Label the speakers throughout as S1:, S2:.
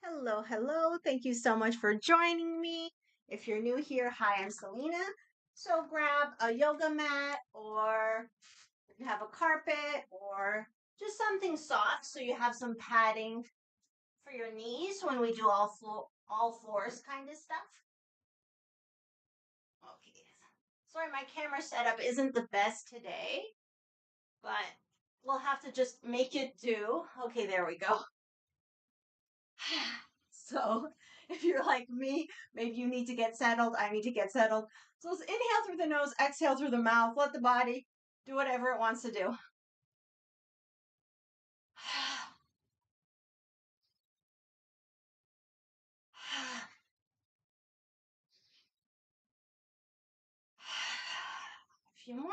S1: Hello, hello. Thank you so much for joining me. If you're new here, hi, I'm Selena. So grab a yoga mat or you have a carpet or just something soft so you have some padding for your knees when we do all fours kind of stuff. Okay. Sorry, my camera setup isn't the best today, but we'll have to just make it do. Okay, there we go. So if you're like me, maybe you need to get settled. I need to get settled. So let's inhale through the nose, exhale through the mouth. Let the body do whatever it wants to do. A few more.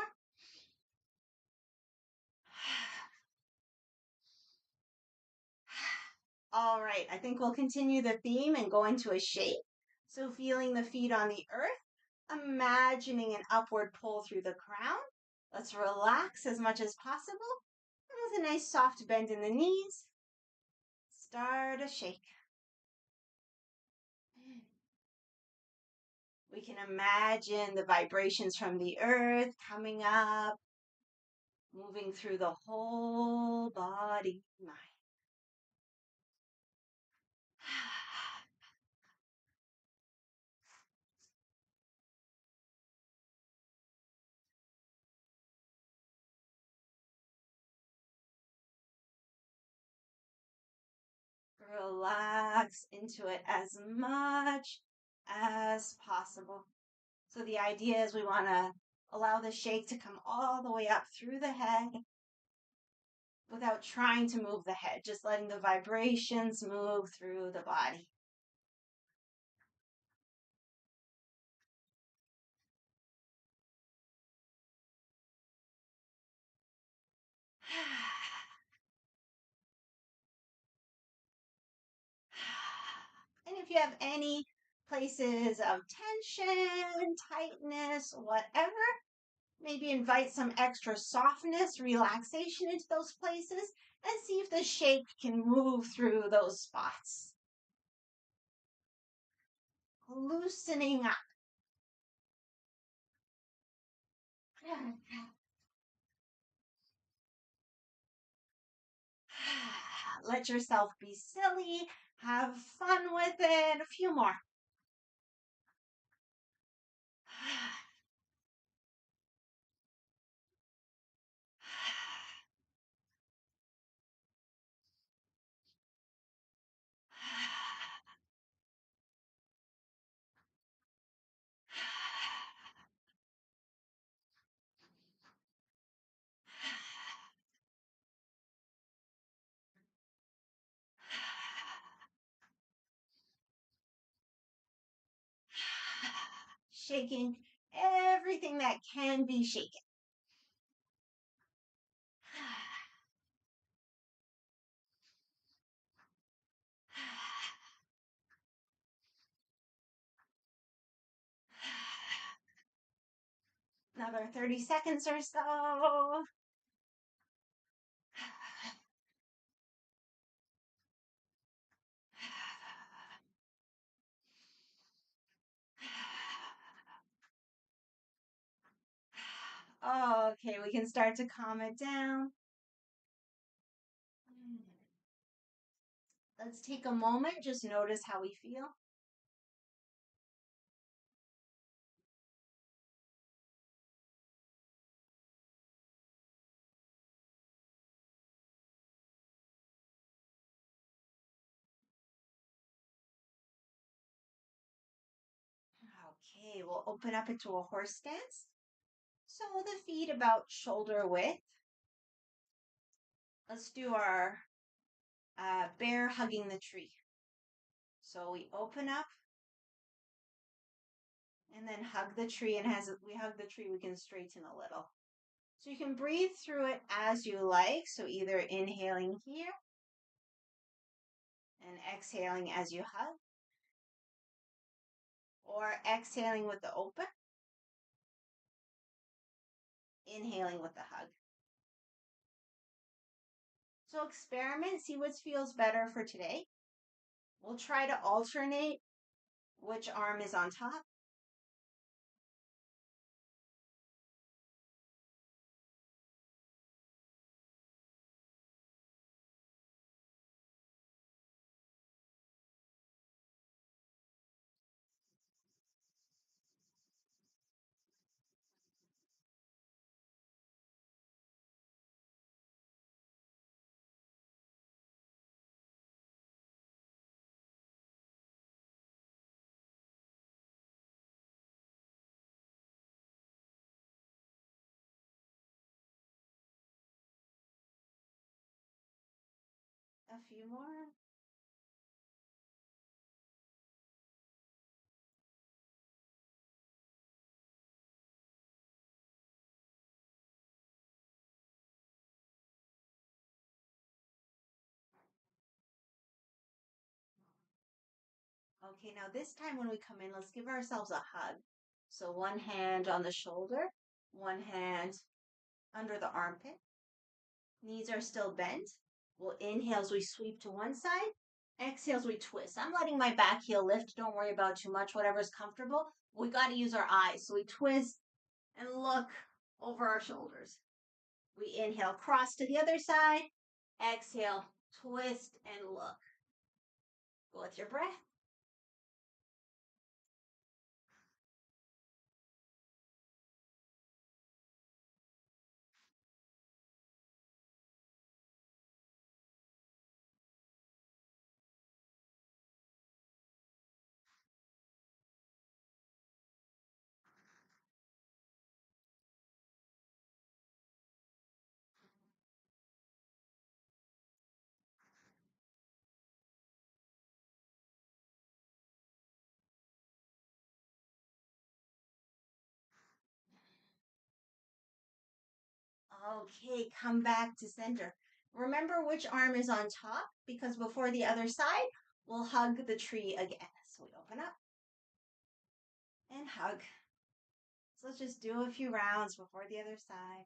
S1: All right, I think we'll continue the theme and go into a shake. So feeling the feet on the earth, imagining an upward pull through the crown. Let's relax as much as possible. And with a nice soft bend in the knees, start a shake. We can imagine the vibrations from the earth coming up, moving through the whole body, mind. Relax into it as much as possible. So the idea is we want to allow the shake to come all the way up through the head without trying to move the head, just letting the vibrations move through the body. And if you have any places of tension, tightness, whatever, maybe invite some extra softness, relaxation into those places, and see if the shake can move through those spots. Loosening up. Let yourself be silly, have fun with it. A few more. Shaking everything that can be shaken. Another 30 seconds or so. Okay, we can start to calm it down. Let's take a moment, just notice how we feel. Okay, we'll open up into a horse stance. So the feet about shoulder width. Let's do our bear hugging the tree. So we open up and then hug the tree, and as we hug the tree, we can straighten a little. So you can breathe through it as you like. So either inhaling here and exhaling as you hug, or exhaling with the open, inhaling with the hug. So experiment, see what feels better for today. We'll try to alternate which arm is on top. A few more. Okay, now this time when we come in, let's give ourselves a hug. So one hand on the shoulder, one hand under the armpit. Knees are still bent. We'll inhale as we sweep to one side. Exhale as we twist. I'm letting my back heel lift. Don't worry about too much, whatever's comfortable. We got to use our eyes. So we twist and look over our shoulders. We inhale, cross to the other side. Exhale, twist and look. Go with your breath. Okay, come back to center. Remember which arm is on top because before the other side, we'll hug the tree again. So we open up and hug. So let's just do a few rounds before the other side.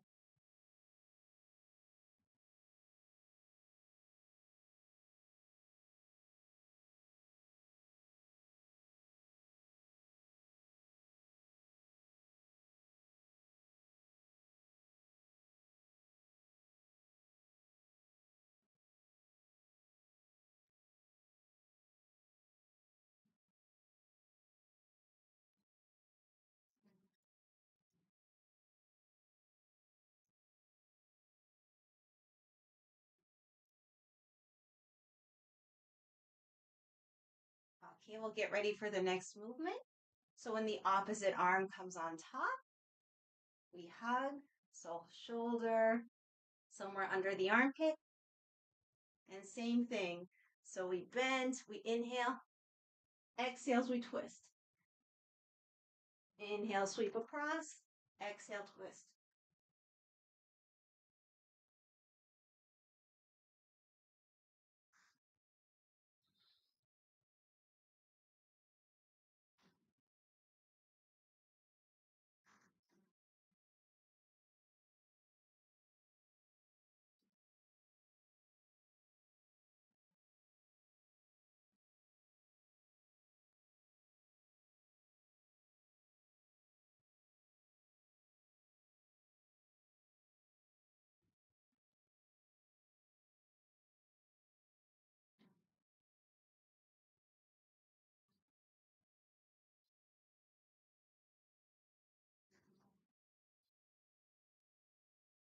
S1: Okay, we'll get ready for the next movement. So when the opposite arm comes on top, we hug. So shoulder somewhere under the armpit. And same thing. So we bend, we inhale. Exhales, we twist. Inhale, sweep across. Exhale, twist.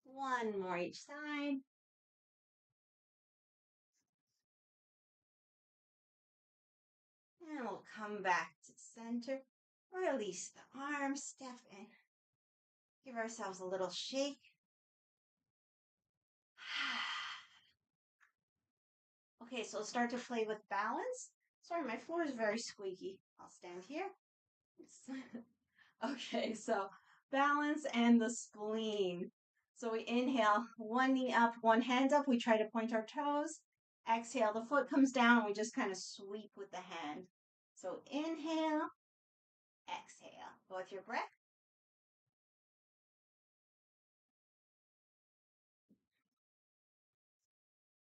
S1: One more each side. And we'll come back to center. Release the arms, step in. Give ourselves a little shake. Okay, so let's start to play with balance. Sorry, my floor is very squeaky. I'll stand here. Okay, so balance and the spleen. So we inhale, one knee up, one hand up. We try to point our toes. Exhale, the foot comes down. We just kind of sweep with the hand. So inhale, exhale. Go with your breath.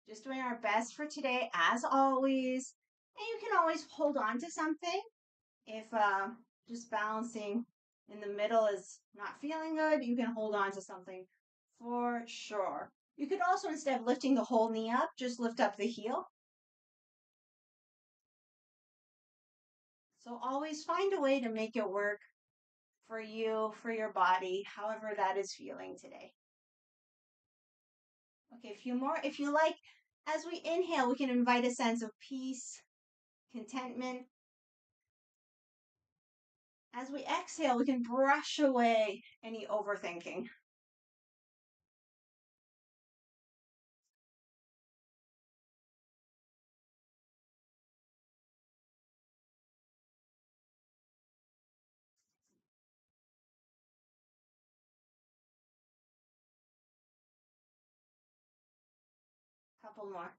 S1: Just doing our best for today, as always. And you can always hold on to something if just balancing in the middle is not feeling good. You can hold on to something for sure. You could also, instead of lifting the whole knee up, just lift up the heel. So always find a way to make it work for you, for your body, however that is feeling today. Okay, a few more. If you like, as we inhale, we can invite a sense of peace, contentment. As we exhale, we can brush away any overthinking. Couple more.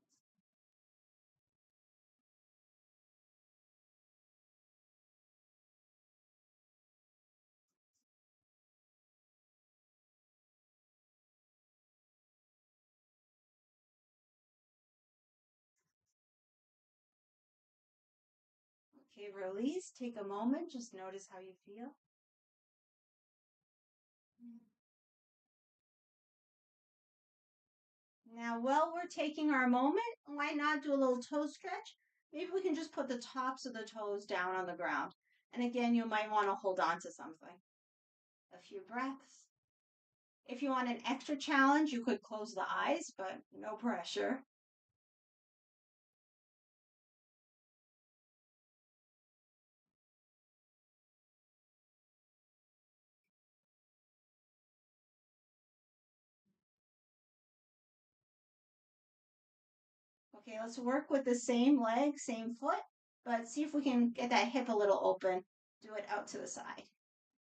S1: Okay, release. Take a moment. Just notice how you feel. Now, while we're taking our moment, why not do a little toe stretch? Maybe we can just put the tops of the toes down on the ground. And again, you might want to hold on to something. A few breaths. If you want an extra challenge, you could close the eyes, but no pressure. Okay, let's work with the same leg, same foot, but see if we can get that hip a little open. Do it out to the side.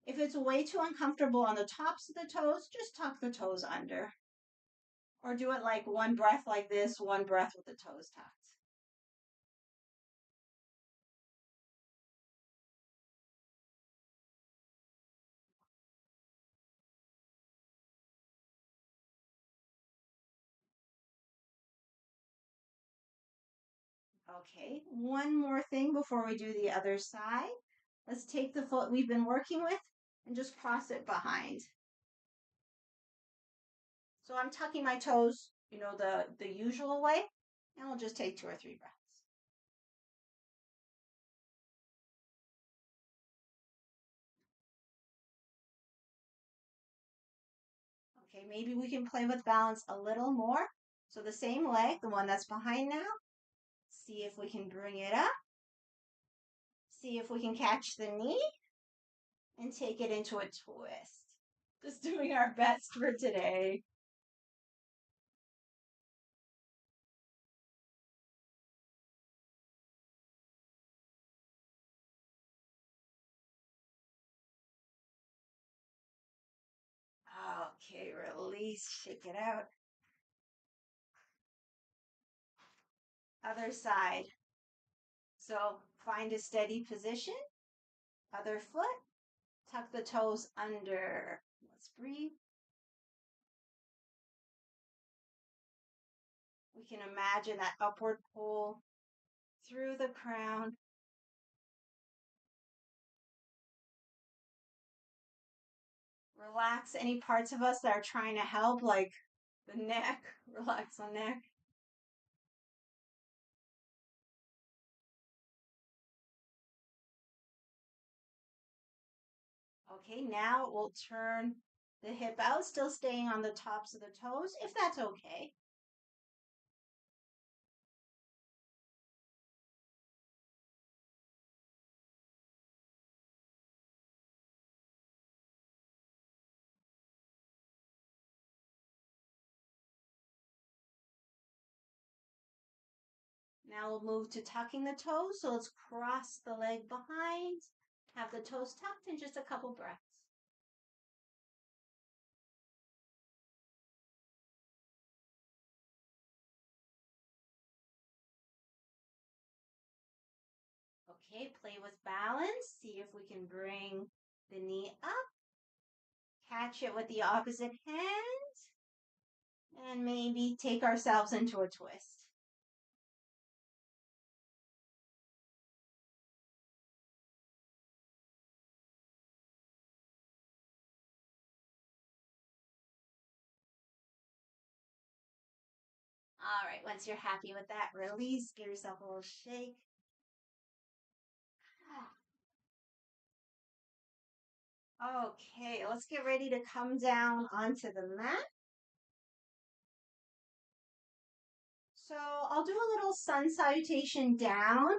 S1: If it's way too uncomfortable on the tops of the toes, just tuck the toes under. Or do it like one breath like this, one breath with the toes tucked. Okay, one more thing before we do the other side. Let's take the foot we've been working with and just cross it behind. So I'm tucking my toes, the usual way, and we'll just take 2 or 3 breaths. Okay, maybe we can play with balance a little more. So the same leg, the one that's behind now, see if we can bring it up. See if we can catch the knee and take it into a twist. Just doing our best for today. Okay, release, shake it out. Other side. So find a steady position. Other foot. Tuck the toes under. Let's breathe. We can imagine that upward pull through the crown. Relax any parts of us that are trying to help, like the neck. Relax the neck. Okay, now we'll turn the hip out, still staying on the tops of the toes, if that's okay. Now we'll move to tucking the toes. So let's cross the leg behind, have the toes tucked, in just a couple breaths. Okay, play with balance. See if we can bring the knee up, catch it with the opposite hand, and maybe take ourselves into a twist. All right, once you're happy with that, release, give yourself a little shake. Okay, let's get ready to come down onto the mat. So I'll do a little sun salutation down,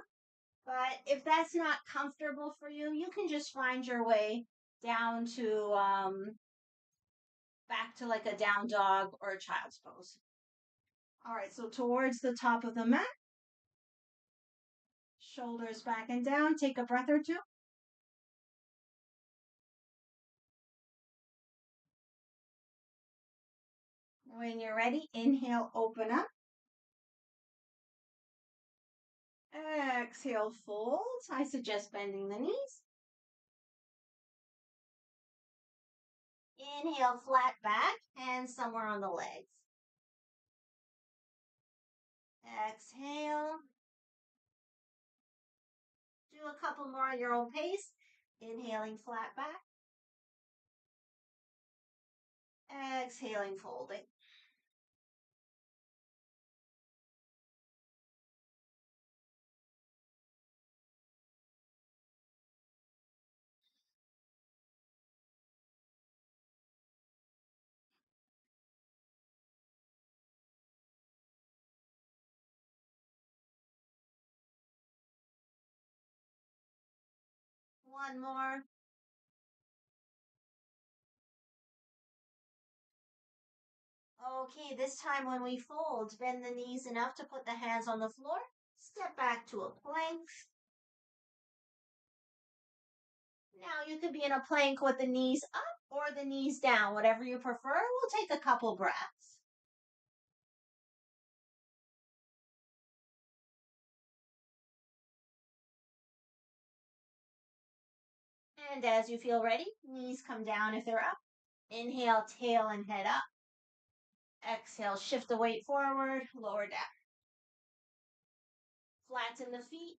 S1: but if that's not comfortable for you, you can just find your way down to back to like a down dog or a child's pose. All right, so towards the top of the mat, shoulders back and down. Take a breath or two. When you're ready, inhale, open up. Exhale, fold. I suggest bending the knees. Inhale, flat back, hands somewhere on the legs. Exhale. Do a couple more at your own pace. Inhaling, flat back. Exhaling, folding. One more. Okay, this time when we fold, bend the knees enough to put the hands on the floor. Step back to a plank. Now you could be in a plank with the knees up or the knees down, whatever you prefer. We'll take a couple breaths. And as you feel ready, knees come down if they're up. Inhale, tail and head up. Exhale, shift the weight forward, lower down. Flatten the feet,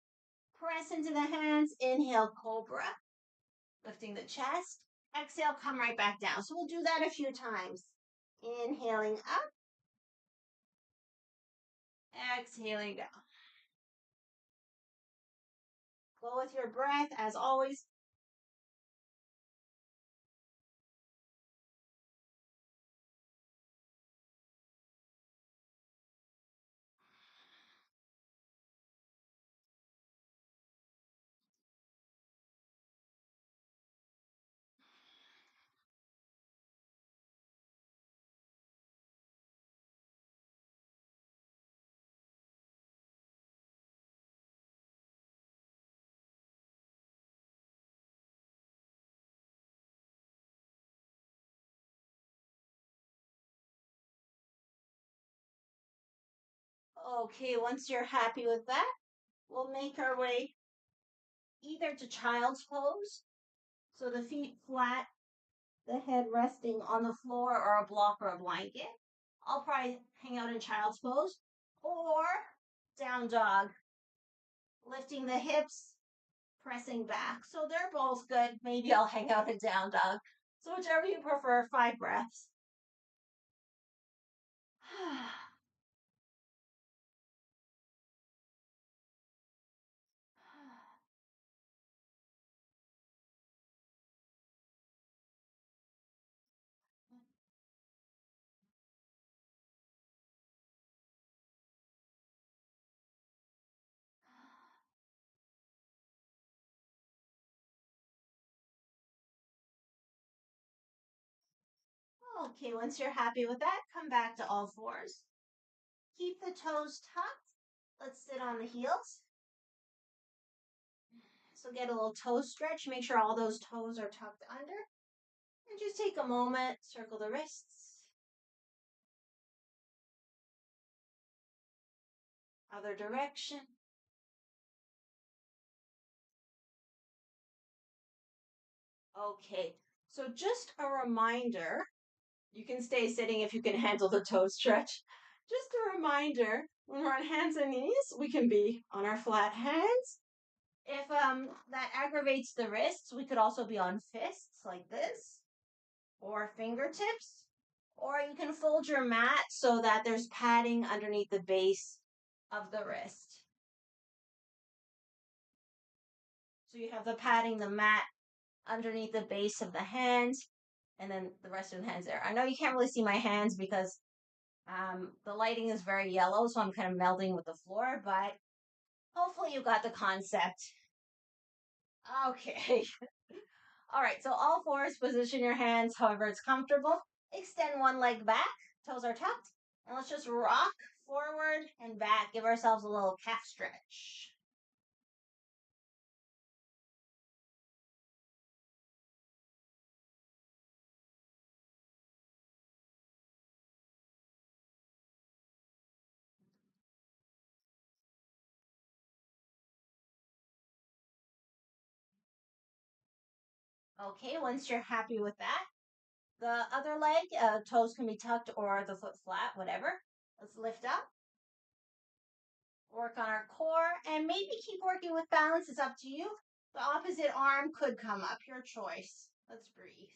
S1: press into the hands. Inhale, cobra, lifting the chest. Exhale, come right back down. So we'll do that a few times. Inhaling up, exhaling down. Go with your breath as always. Okay, once you're happy with that, we'll make our way either to child's pose, so the feet flat, the head resting on the floor or a block or a blanket. I'll probably hang out in child's pose, or down dog, lifting the hips, pressing back. So they're both good. Maybe I'll hang out in down dog. So whichever you prefer, 5 breaths. Okay, once you're happy with that, come back to all fours. Keep the toes tucked. Let's sit on the heels. So get a little toe stretch. Make sure all those toes are tucked under. And just take a moment, circle the wrists. Other direction. Okay, so just a reminder, you can stay sitting if you can handle the toe stretch. Just a reminder, when we're on hands and knees, we can be on our flat hands. If that aggravates the wrists, we could also be on fists like this, or fingertips, Or you can fold your mat so that there's padding underneath the base of the wrist. So you have the padding, the mat underneath the base of the hands, and then the rest of the hands there. I know you can't really see my hands because the lighting is very yellow, so I'm kind of melding with the floor, but hopefully you got the concept. Okay. All right, so all fours, position your hands however it's comfortable. Extend one leg back, toes are tucked, and let's just rock forward and back. Give ourselves a little calf stretch. Okay, once you're happy with that, the other leg, toes can be tucked or the foot flat, whatever. Let's lift up, work on our core, and maybe keep working with balance. It's up to you. The opposite arm could come up, your choice. Let's breathe.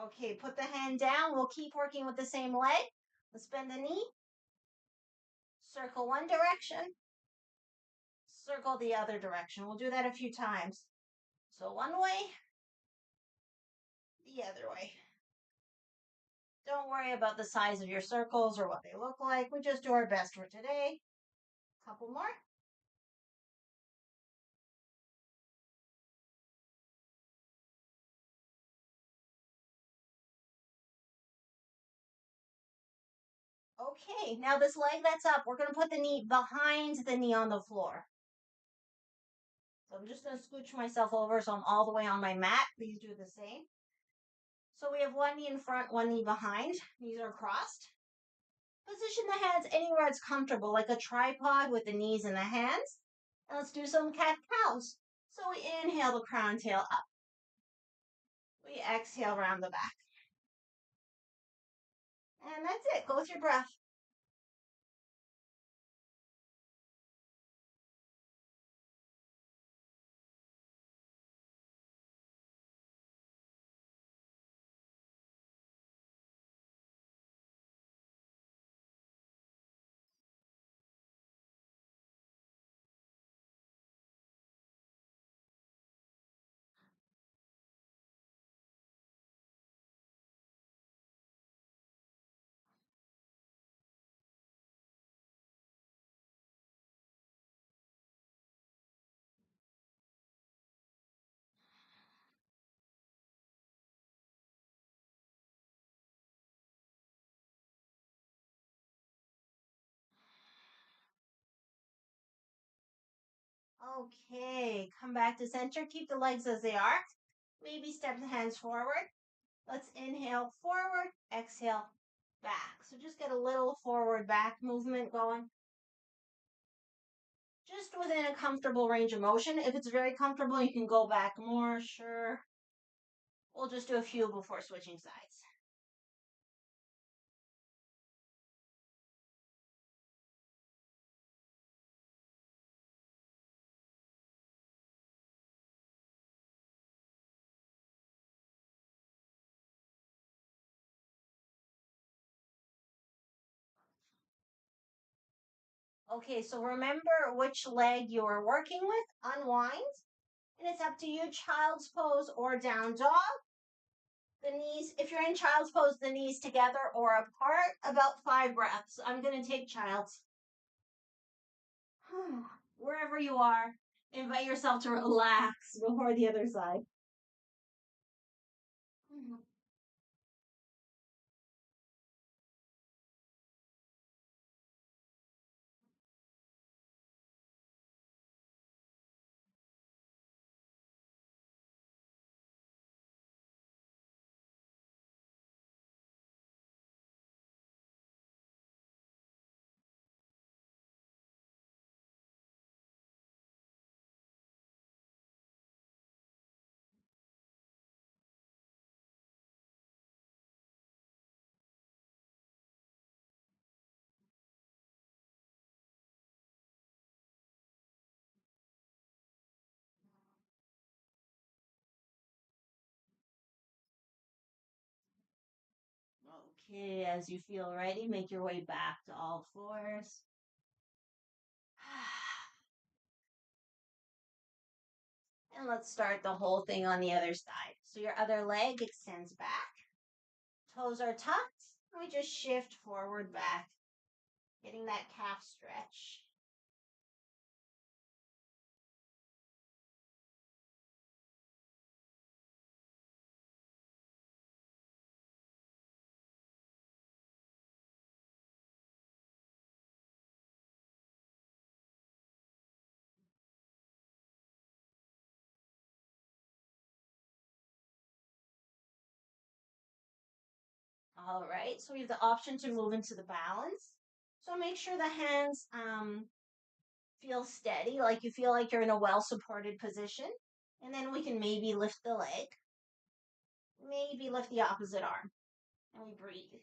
S1: Okay, put the hand down. We'll keep working with the same leg. Let's bend the knee. Circle one direction. Circle the other direction. We'll do that a few times. So one way, the other way. Don't worry about the size of your circles or what they look like. We just do our best for today. Couple more. Okay, now this leg that's up, we're going to put the knee behind the knee on the floor. So I'm just going to scooch myself over so I'm all the way on my mat. Please do the same. So we have one knee in front, one knee behind. Knees are crossed. Position the hands anywhere it's comfortable, like a tripod with the knees and the hands. And let's do some cat-cows. So we inhale the crown tail up. We exhale round the back. And that's it. Go with your breath. Okay, come back to center. Keep the legs as they are. Maybe step the hands forward. Let's inhale forward, exhale back. So just get a little forward back movement going. Just within a comfortable range of motion. If it's very comfortable, you can go back more, sure. We'll just do a few before switching sides. Okay, so remember which leg you're working with. Unwind. And it's up to you, child's pose or down dog. The knees, if you're in child's pose, the knees together or apart, about 5 breaths. I'm going to take child's. Wherever you are, invite yourself to relax before the other side. Okay, as you feel ready, make your way back to all fours. And let's start the whole thing on the other side. So your other leg extends back, toes are tucked, and we just shift forward back, getting that calf stretch. All right, so we have the option to move into the balance. So make sure the hands feel steady, like you feel like you're in a well supported position. And then we can maybe lift the leg, maybe lift the opposite arm, and we breathe.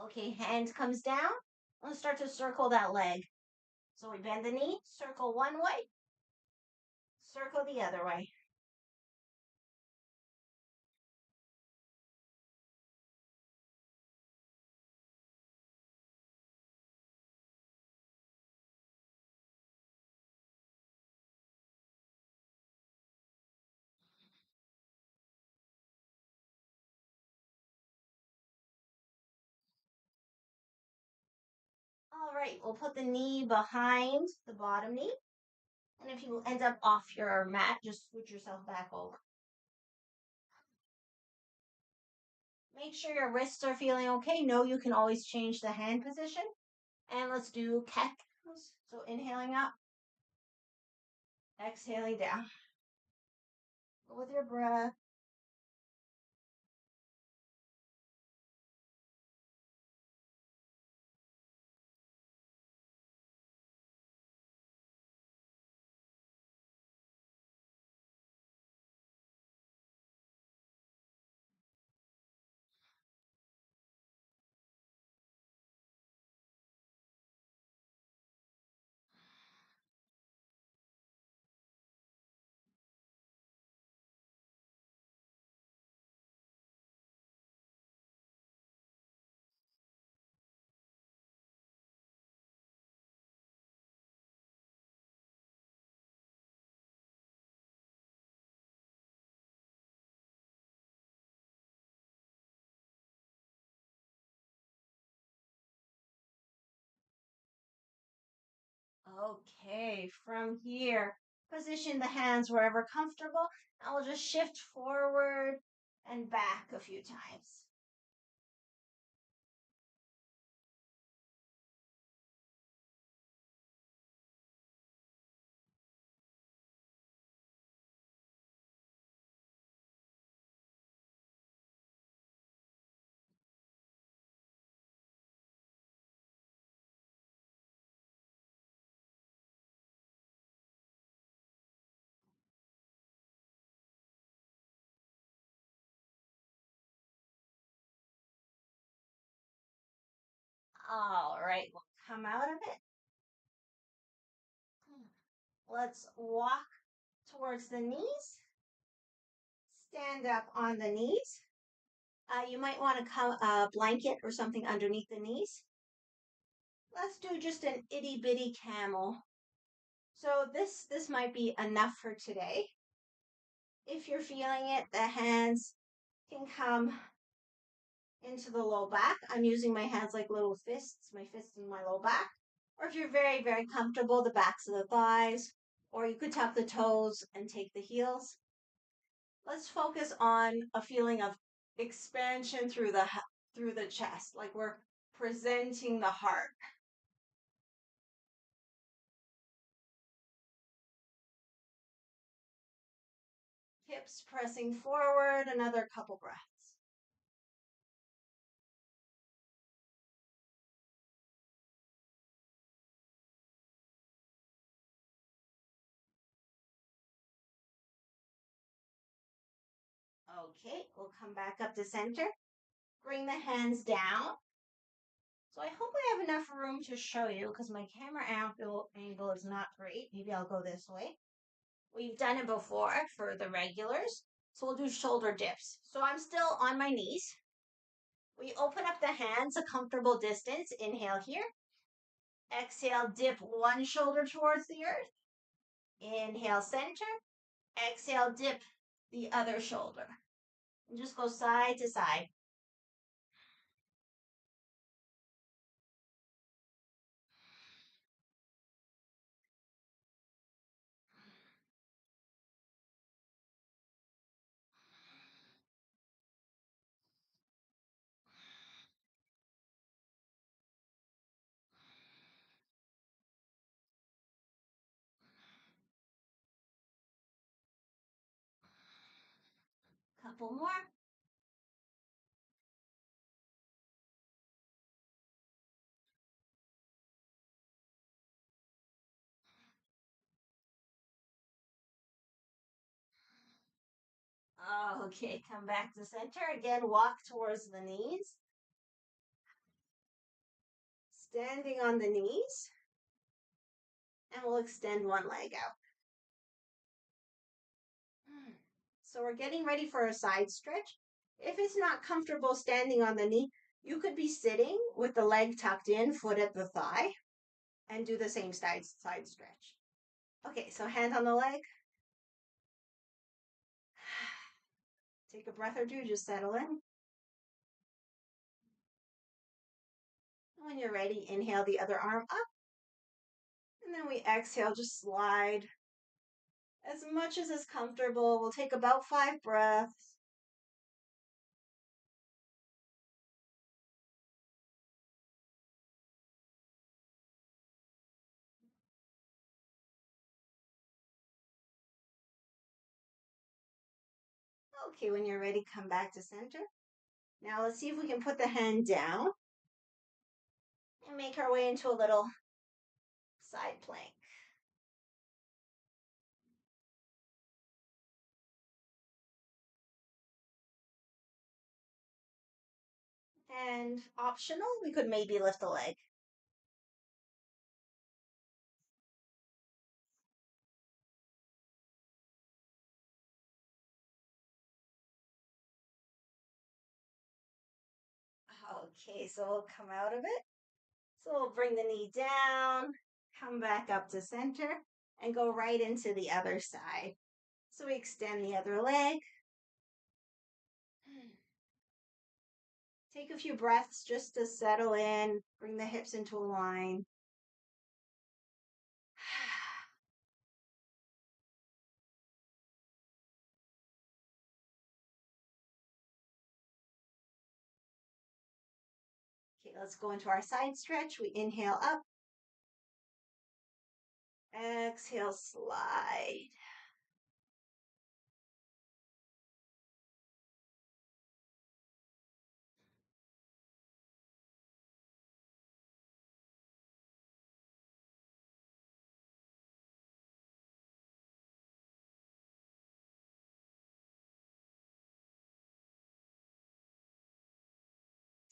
S1: Okay, hand comes down. Let's start to circle that leg. So we bend the knee, circle one way, circle the other way. All right, we'll put the knee behind the bottom knee. And if you end up off your mat, just scoot yourself back over. Make sure your wrists are feeling okay. Know you can always change the hand position. And let's do cat cows. So inhaling up, exhaling down. Go with your breath. Okay, from here, position the hands wherever comfortable. And we'll just shift forward and back a few times. All right, we'll come out of it. Let's walk towards the knees. Stand up on the knees. You might want to come a blanket or something underneath the knees. Let's do just an itty bitty camel. So this might be enough for today. If you're feeling it, the hands can come into the low back. I'm using my hands like little fists, my fists in my low back. Or if you're very, very comfortable, the backs of the thighs, or you could tuck the toes and take the heels. Let's focus on a feeling of expansion through the chest, like we're presenting the heart. Hips pressing forward, another couple breaths. Okay, we'll come back up to center. Bring the hands down. So I hope I have enough room to show you because my camera angle is not great. Maybe I'll go this way. We've done it before for the regulars. So we'll do shoulder dips. So I'm still on my knees. We open up the hands a comfortable distance. Inhale here. Exhale, dip one shoulder towards the earth. Inhale, center. Exhale, dip the other shoulder. And just go side to side. Couple more. Okay, come back to center. Again, walk towards the knees. Standing on the knees. And we'll extend one leg out. So we're getting ready for a side stretch. If it's not comfortable standing on the knee, you could be sitting with the leg tucked in, foot at the thigh, and do the same side stretch. Okay, so hand on the leg. Take a breath or two, just settle in. When you're ready, inhale the other arm up. And then we exhale, just slide as much as is comfortable. We'll take about 5 breaths. Okay, when you're ready, come back to center. Now let's see if we can put the hand down and make our way into a little side plank. And optional, we could maybe lift a leg. Okay, so we'll come out of it. So we'll bring the knee down, come back up to center, and go right into the other side. So we extend the other leg. Take a few breaths just to settle in, bring the hips into a line. Okay, let's go into our side stretch. We inhale up. Exhale, slide.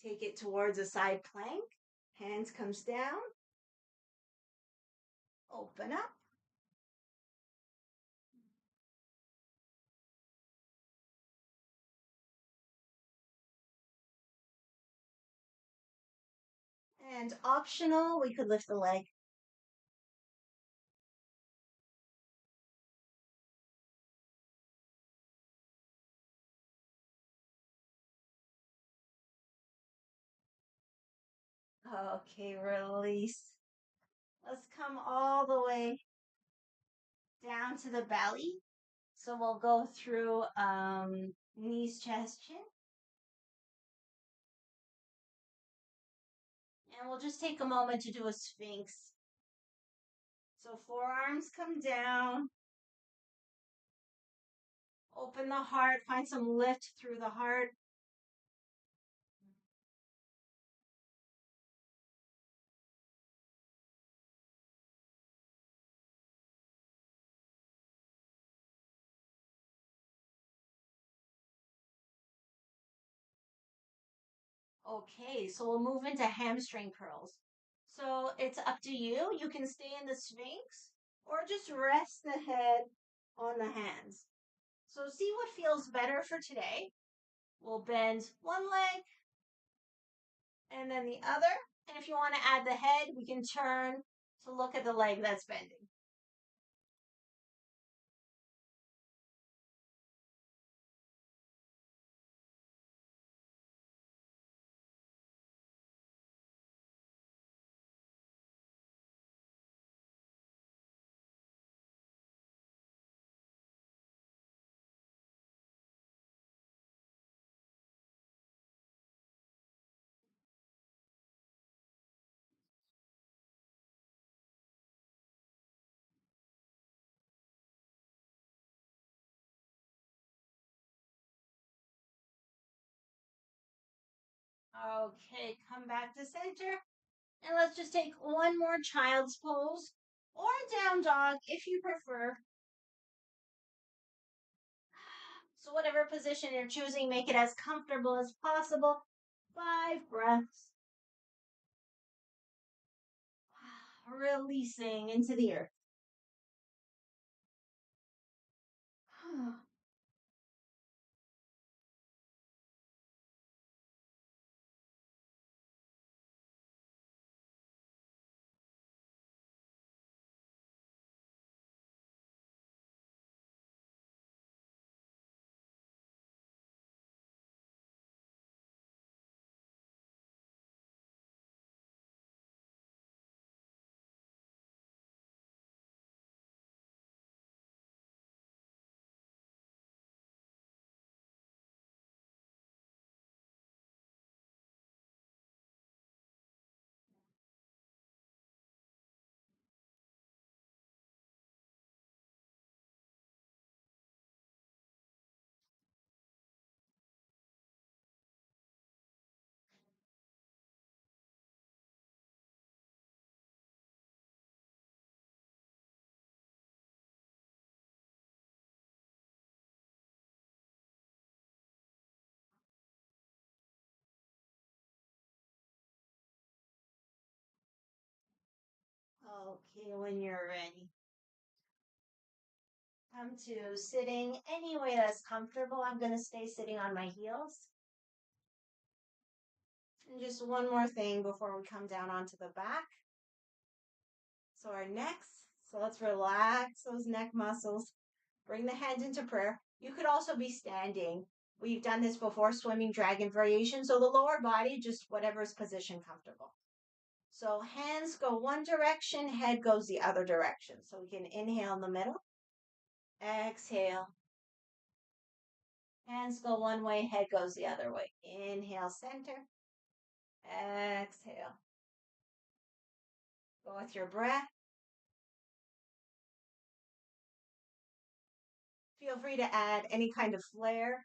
S1: Take it towards a side plank. Hands comes down. Open up. And optional, we could lift the leg. Okay, release. Let's come all the way down to the belly. So we'll go through knees, chest, chin. And we'll just take a moment to do a sphinx. So forearms come down. Open the heart, find some lift through the heart. Okay, so we'll move into hamstring curls. So it's up to you. You can stay in the Sphinx or just rest the head on the hands. So see what feels better for today. We'll bend one leg and then the other. And if you want to add the head, we can turn to look at the leg that's bending. Okay, come back to center. And let's just take one more child's pose or down dog if you prefer. So, whatever position you're choosing, make it as comfortable as possible. 5 breaths. Releasing into the earth. Okay, when you're ready, come to sitting any way that's comfortable. I'm going to stay sitting on my heels. And just one more thing before we come down onto the back. So our necks. So let's relax those neck muscles. Bring the hands into prayer. You could also be standing. We've done this before, swimming dragon variation. So the lower body, just whatever's position comfortable. So hands go one direction, head goes the other direction. So we can inhale in the middle, exhale. Hands go one way, head goes the other way. Inhale, center, exhale. Go with your breath. Feel free to add any kind of flair.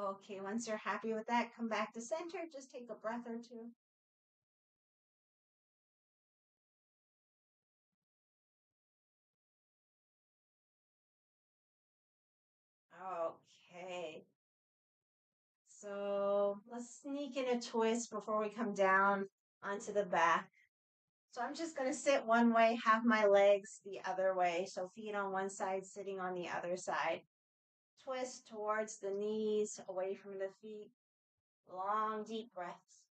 S1: Okay, once you're happy with that, come back to center. Just take a breath or two. Okay. So let's sneak in a twist before we come down onto the back. So I'm just going to sit one way, have my legs the other way. So feet on one side, sitting on the other side. Twist towards the knees, away from the feet. Long, deep breaths.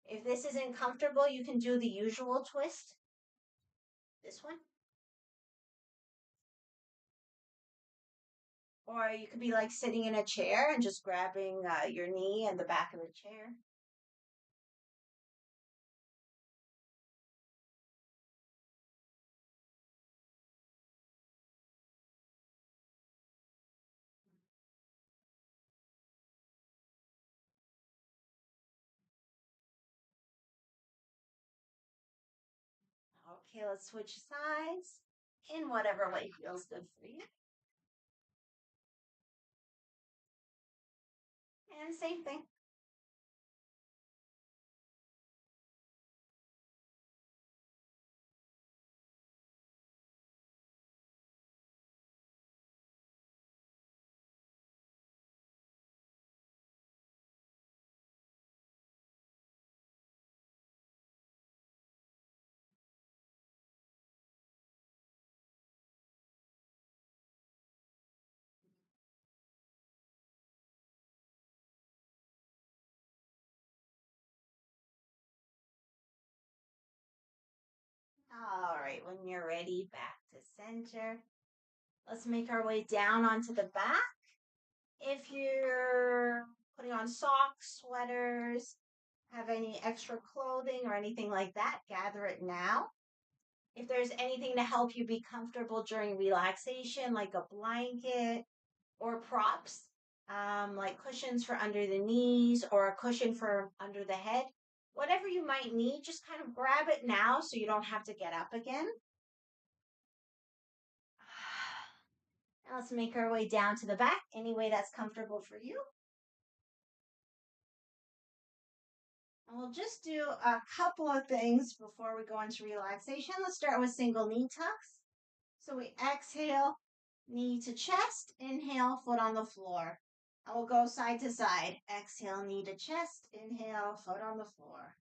S1: If this isn't comfortable, you can do the usual twist. This one. Or you could be like sitting in a chair and just grabbing your knee and the back of the chair. Okay, let's switch sides in whatever way feels good for you. And same thing. All right, when you're ready, back to center. Let's make our way down onto the back. If you're putting on socks, sweaters, have any extra clothing or anything like that, gather it now. If there's anything to help you be comfortable during relaxation, like a blanket or props, like cushions for under the knees or a cushion for under the head, whatever you might need, just kind of grab it now so you don't have to get up again. Now let's make our way down to the back, any way that's comfortable for you. And we'll just do a couple of things before we go into relaxation. Let's start with single knee tucks. So we exhale, knee to chest, inhale, foot on the floor. And we'll go side to side. Exhale, knee to chest, inhale, foot on the floor.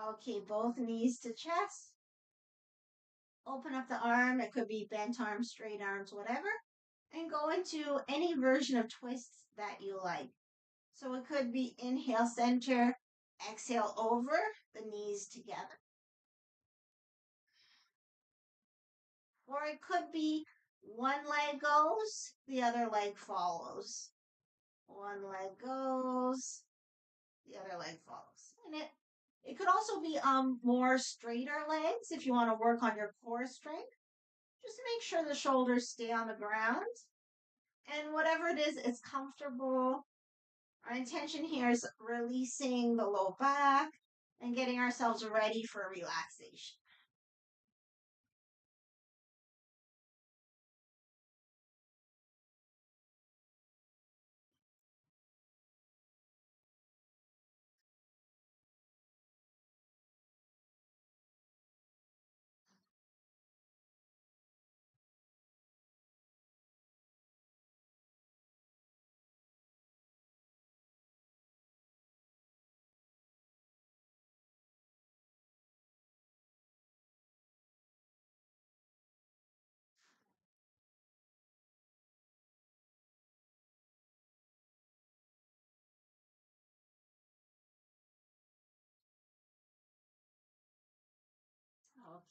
S1: Okay, both knees to chest. Open up the arm. It could be bent arms, straight arms, whatever. And go into any version of twists that you like. So it could be inhale center, exhale over, the knees together. Or it could be one leg goes, the other leg follows. One leg goes, the other leg follows. And it could also be more straighter legs if you want to work on your core strength. Just make sure the shoulders stay on the ground. And whatever it is, it's comfortable. Our intention here is releasing the low back and getting ourselves ready for relaxation.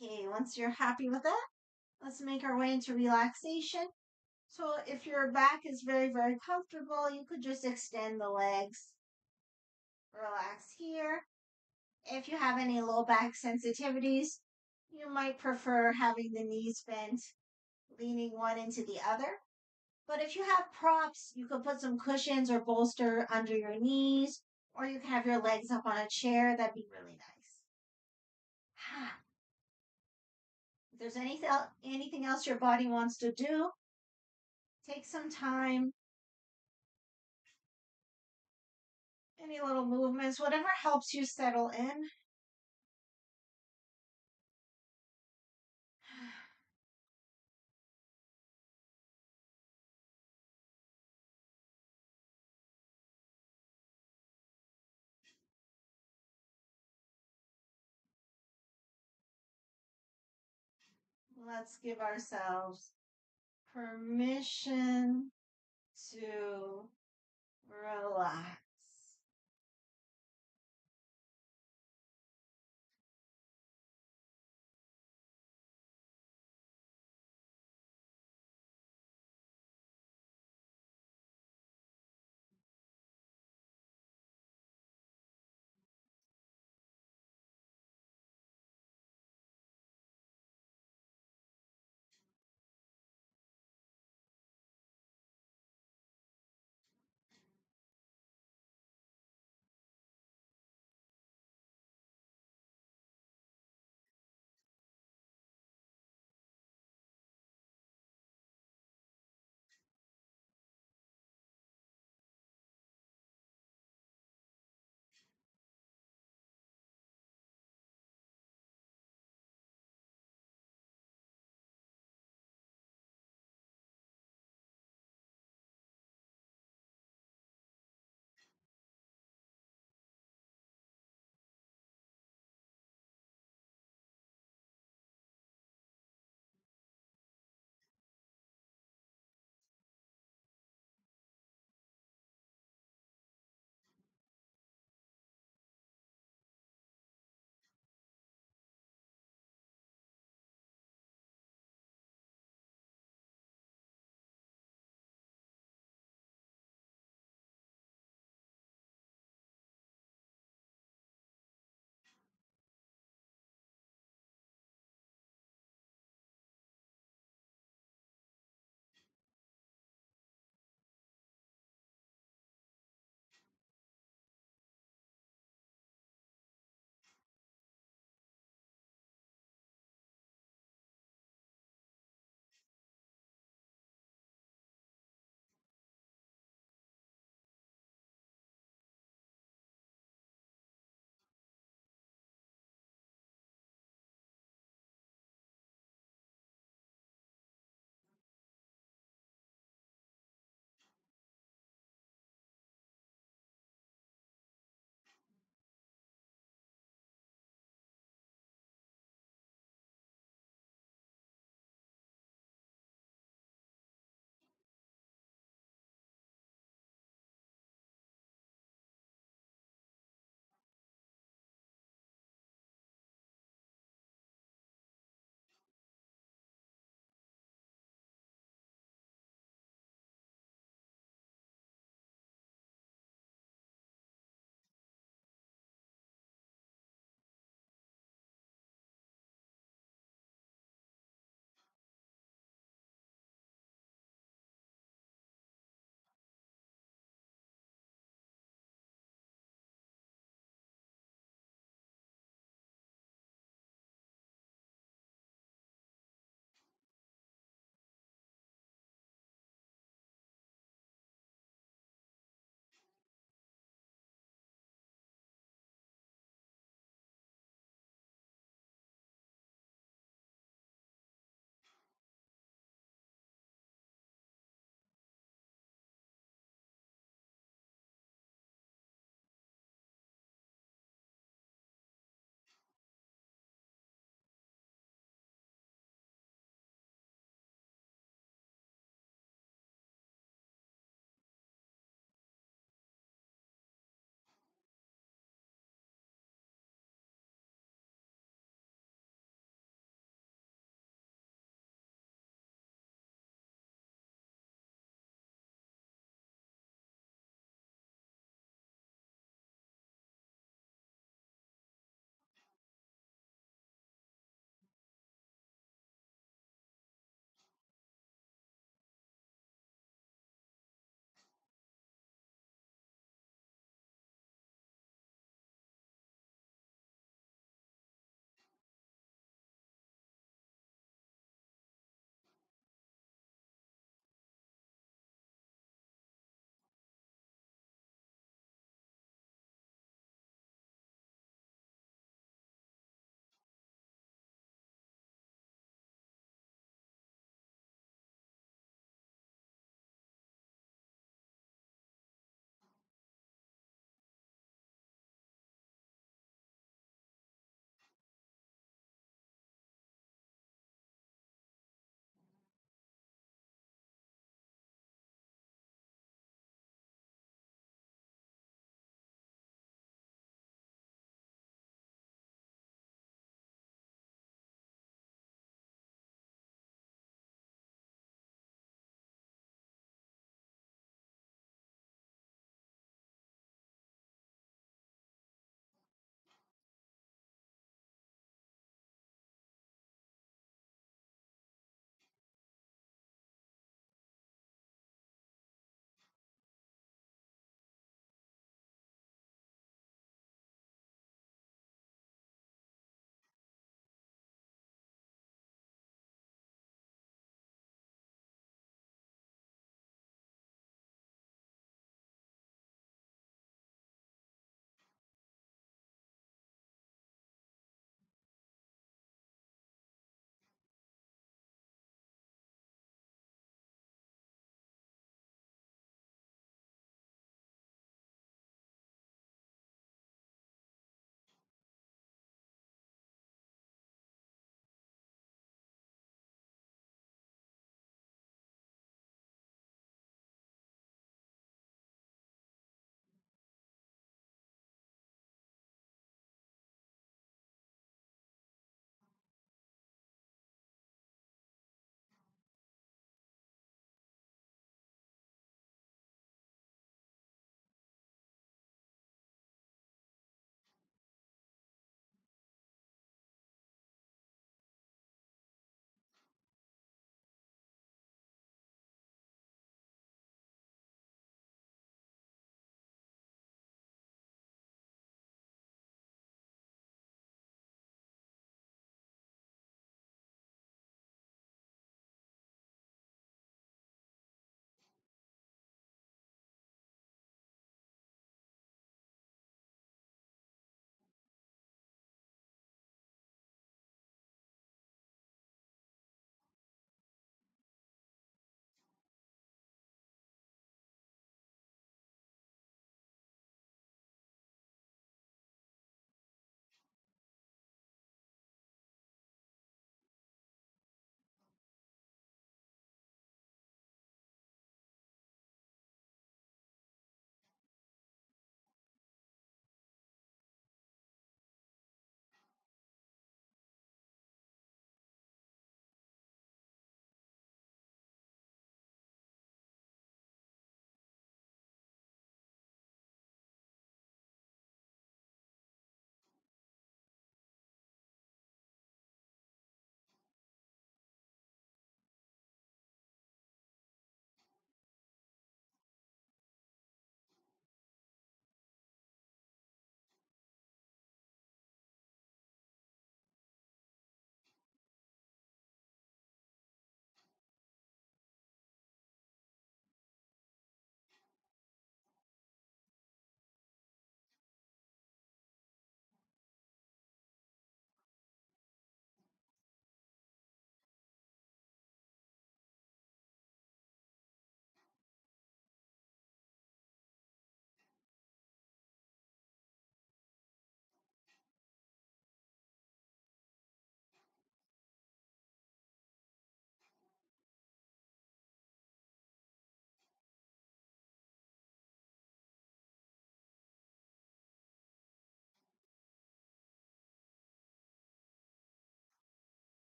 S1: Okay, once you're happy with that, let's make our way into relaxation. So if your back is very, very comfortable, you could just extend the legs. Relax here. If you have any low back sensitivities, You might prefer having the knees bent, leaning one into the other. But if you have props, you could put some cushions or bolster under your knees, or you can have your legs up on a chair. That'd be really nice. If there's anything else your body wants to do, take some time. Any little movements, whatever helps you settle in. Let's give ourselves permission to relax.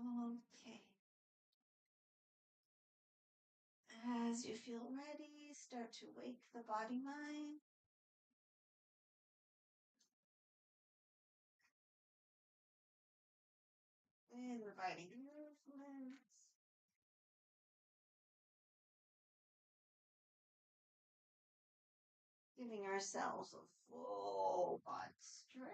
S1: Okay. As you feel ready, start to wake the body mind. And inviting movements. Giving ourselves a full body stretch.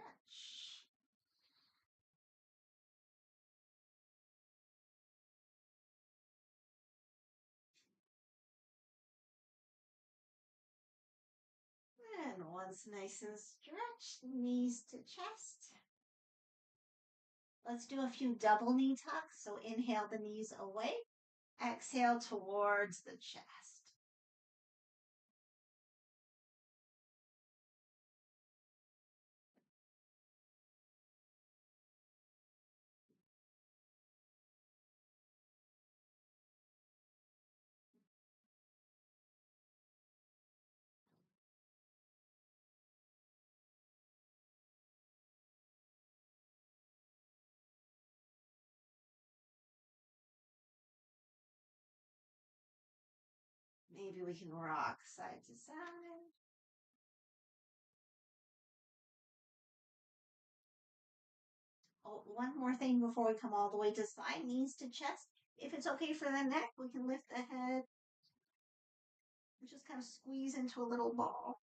S1: And once nice and stretched, knees to chest. Let's do a few double knee tucks. So inhale the knees away, exhale towards the chest. Maybe we can rock side to side. Oh, one more thing before we come all the way to side, knees to chest. If it's okay for the neck, we can lift the head and just kind of squeeze into a little ball.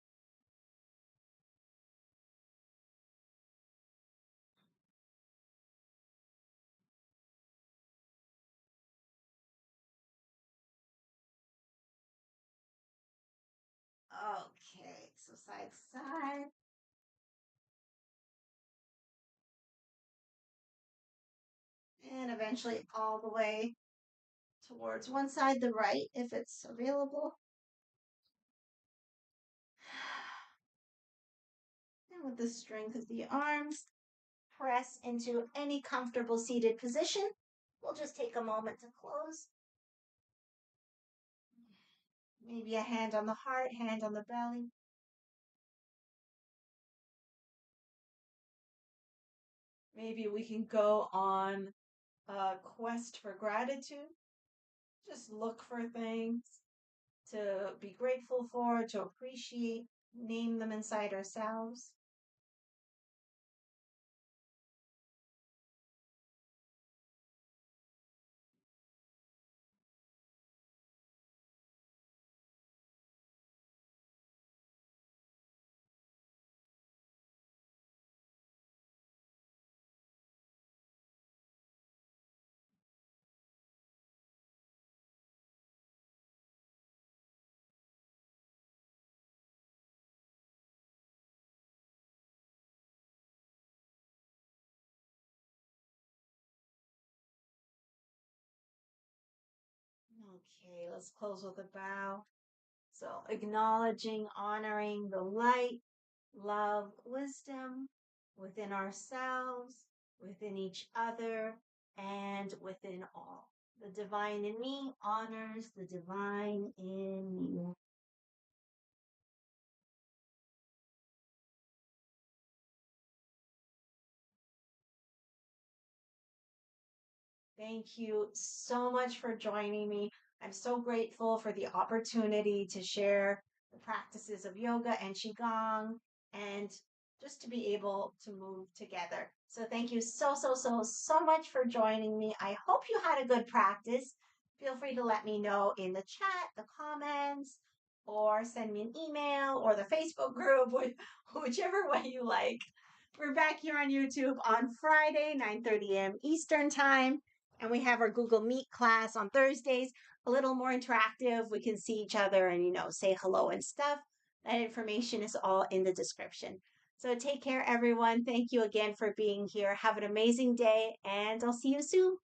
S1: Okay, so side to side. And eventually all the way towards one side, the right, if it's available. And with the strength of the arms, press into any comfortable seated position. We'll just take a moment to close. Maybe a hand on the heart, hand on the belly. Maybe we can go on a quest for gratitude. Just look for things to be grateful for, to appreciate, name them inside ourselves. Okay, let's close with a bow. So, acknowledging, honoring the light, love, wisdom within ourselves, within each other, and within all. The divine in me honors the divine in you. Thank you so much for joining me. I'm so grateful for the opportunity to share the practices of yoga and qigong and just to be able to move together. So thank you so much for joining me. I hope you had a good practice. Feel free to let me know in the chat, the comments, or send me an email or the Facebook group, whichever way you like. We're back here on YouTube on Friday, 9:30 a.m. Eastern Time. And we have our Google Meet class on Thursdays, a little more interactive. We can see each other and, say hello and stuff. That information is all in the description. So take care, everyone. Thank you again for being here. Have an amazing day, and I'll see you soon.